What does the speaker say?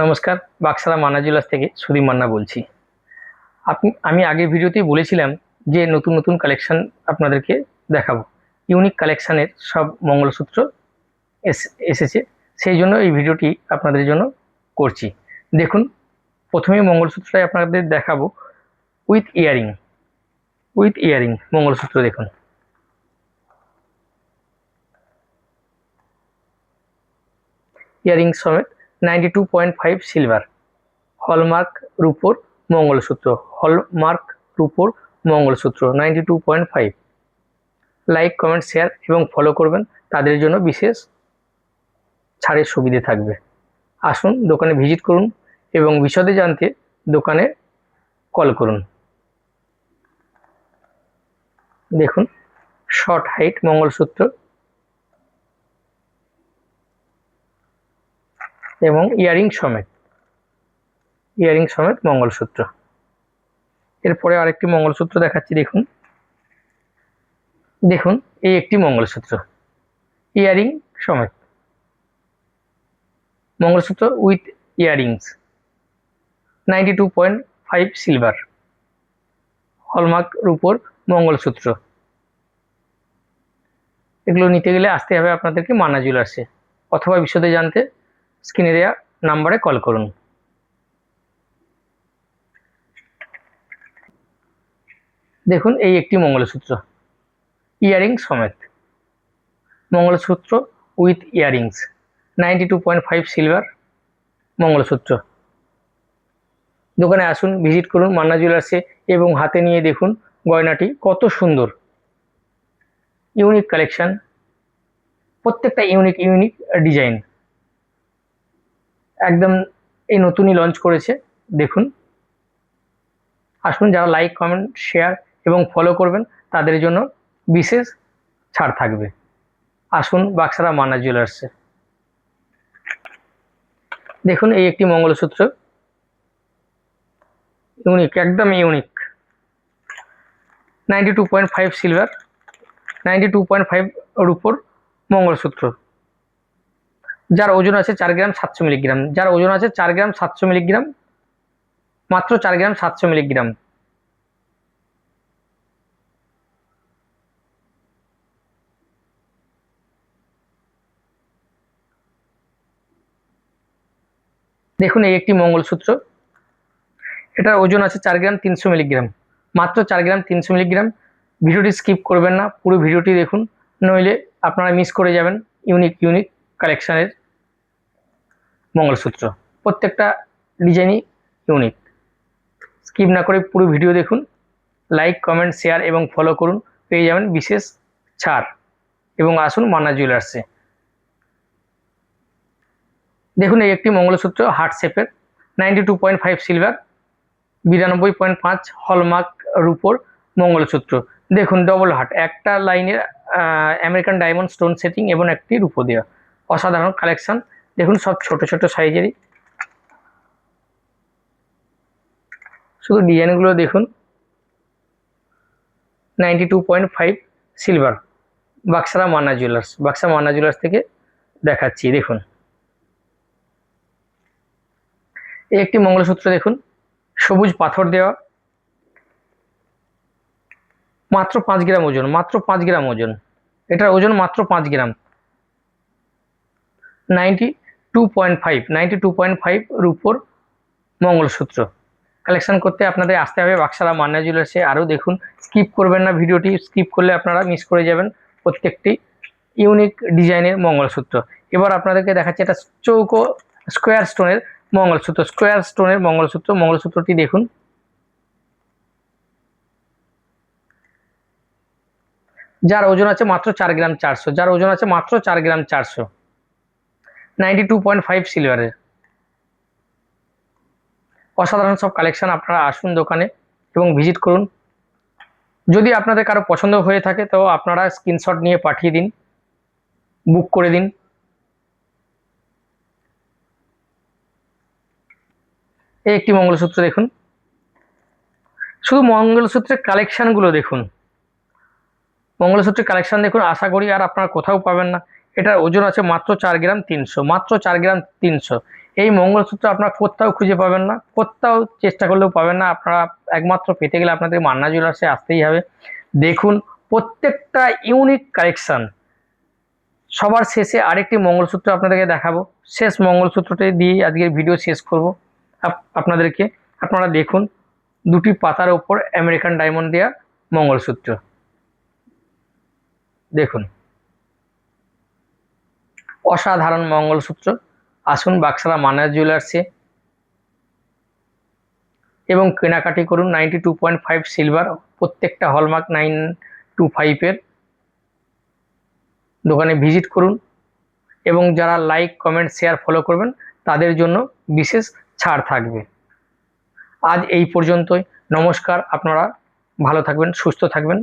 নমস্কার, বাক্সারা মান্না জুয়েলার্স থেকে সুদীপ মান্না বলছি। আমি আগের ভিডিওতেই বলেছিলাম যে নতুন নতুন কালেকশন আপনাদেরকে দেখাবো। ইউনিক কালেকশানের সব মঙ্গলসূত্র এসেছে, সেই জন্য এই ভিডিওটি আপনাদের জন্য করছি। দেখুন, প্রথমে মঙ্গলসূত্রটাই আপনাদের দেখাবো উইথ ইয়ারিং মঙ্গলসূত্র। দেখুন, ইয়ারিং সমেত 92.5 সিলভার হলমার্ক রূপোর মঙ্গলসূত্র 92.5। লাইক, কমেন্ট, শেয়ার এবং ফলো করবেন, তাদের জন্য বিশেষ ছাড়ের সুবিধে থাকবে। আসুন, দোকানে ভিজিট করুন এবং বিশদে জানতে দোকানে কল করুন। দেখুন, শর্ট হাইট মঙ্গলসূত্র এবং ইয়ারিং সমেত মঙ্গলসূত্র। এরপরে আরেকটি মঙ্গলসূত্র দেখাচ্ছি। দেখুন, এই একটি মঙ্গলসূত্র ইয়ারিং সমেত mangalsutra with earrings 92.5 silver hallmark রূপোর মঙ্গলসূত্র। এগুলো নিতে গেলে আসতে হবে আপনাদেরকে মান্না জুয়েলার্সে, অথবা বিশদে জানতে স্ক্রিনে দেওয়া নাম্বারে কল করুন। দেখুন, এই একটি মঙ্গলসূত্র ইয়ারিং সমেত mangalsutra with earrings 92.5 silver mangalsutra. দোকানে আসুন, ভিজিট করুন মান্না জুয়েলার্সে এবং হাতে নিয়ে দেখুন গয়নাটি কত সুন্দর। ইউনিক কালেকশন, প্রত্যেকটা ইউনিক ডিজাইন, একদম এই নতুনই লঞ্চ করেছে। দেখুন, আসুন, যারা লাইক, কমেন্ট, শেয়ার এবং ফলো করবেন তাদের জন্য বিশেষ ছাড় থাকবে। আসুন বাক্সারা মান্না জুয়েলার্সে। দেখুন, এই একটি মঙ্গলসূত্র একদম ইউনিক 92.5 সিলভার 92.5 রূপোর মঙ্গলসূত্র, যার ওজন আছে 4 গ্রাম 700 মিলিগ্রাম। মাত্র 4 গ্রাম 700 মিলিগ্রাম। দেখুন, এই একটি মঙ্গলসূত্র, এটার ওজন আছে 4 গ্রাম 300 মিলিগ্রাম, মাত্র 4 গ্রাম 300 মিলিগ্রাম। ভিডিওটি স্কিপ করবেন না, পুরো ভিডিওটি দেখুন, নইলে আপনারা মিস করে যাবেন ইউনিক কালেকশানের মঙ্গলসূত্র। প্রত্যেকটা ডিজাইনই ইউনিক। স্কিপ না করে পুরো ভিডিও দেখুন, লাইক, কমেন্ট, শেয়ার এবং ফলো করুন, পেয়ে যাবেন বিশেষ ছাড়। এবং আসুন মান্না জুয়েলার্সে। দেখুন, এই একটি মঙ্গলসূত্র হার্ট শেপের 92.5 সিলভার 92.5 হলমার্ক রূপোর মঙ্গলসূত্র। দেখুন, ডবল হার্ট, একটা লাইনের আমেরিকান ডায়মন্ড স্টোন সেটিং এবং একটি রূপো দেওয়া, অসাধারণ কালেকশন। দেখুন, সব ছোট সাইজেরই, শুধু ডিজাইনগুলো দেখুন। 92.5 সিলভার বাক্সারা মান্না জুয়েলার্স থেকে দেখাচ্ছি। দেখুন, এই একটি মঙ্গলসূত্র দেখুন, সবুজ পাথর দেওয়া, মাত্র 5 গ্রাম ওজন, এটার ওজন মাত্র 5 গ্রাম। 92.5 রূপোর মঙ্গলসূত্র। কালেকশন করতে আপনাদের আসতে হবে বাক্সারা মান্না জুয়েলার্সে। আরও দেখুন, স্কিপ করবেন না, ভিডিওটি স্কিপ করলে আপনারা মিস করে যাবেন প্রত্যেকটি ইউনিক ডিজাইনের মঙ্গলসূত্র। এবার আপনাদেরকে দেখাচ্ছি একটা স্কোয়ার স্টোনের মঙ্গলসূত্রটি দেখুন। যার ওজন আছে মাত্র 4 গ্রাম 400 92.5 সিলভারের। অসাধারণ সব কালেকশন। আপনারা আসুন দোকানে এবং ভিজিট করুন। যদি আপনাদের কারো পছন্দ হয়ে থাকে তো আপনারা স্ক্রিনশট নিয়ে পাঠিয়ে দিন, বুক করে দিন। এই একটি মঙ্গলসূত্র দেখুন, শুধু মঙ্গলসূত্রের কালেকশানগুলো দেখুন, আশা করি আর আপনারা কোথাও পাবেন না। এটার ওজন আছে মাত্র 4 গ্রাম 300 এই মঙ্গলসূত্র আপনারা কোথাও খুঁজে পাবেন না, কোথাও চেষ্টা করলেও পাবেন না। আপনারা একমাত্র পেতে গেলে আপনাদের মান্না জুয়েলার্সে আসতেই হবে। দেখুন প্রত্যেকটা ইউনিক কালেকশান। সবার শেষে আরেকটি মঙ্গলসূত্র আপনাদেরকে দেখাবো, শেষ মঙ্গলসূত্রটি দিয়ে আজকের ভিডিও শেষ করব আপনাদেরকে। আপনারা দেখুন দুটি পাতার ওপর আমেরিকান ডায়মন্ড দেওয়া মঙ্গলসূত্র, দেখুন অসাধারণ মঙ্গলসূত্র। আসুন বাক্সারা মান্না জুয়েলার্সে এবং কেনাকাটি করুন। 92.5 সিলভার, প্রত্যেকটা হলমার্ক 925-এর দোকানে ভিজিট করুন এবং যারা লাইক কমেন্ট শেয়ার ফলো করবেন তাদের জন্য বিশেষ ছাড় থাকবে। আজ এই পর্যন্তই, নমস্কার। আপনারা ভালো থাকবেন, সুস্থ থাকবেন।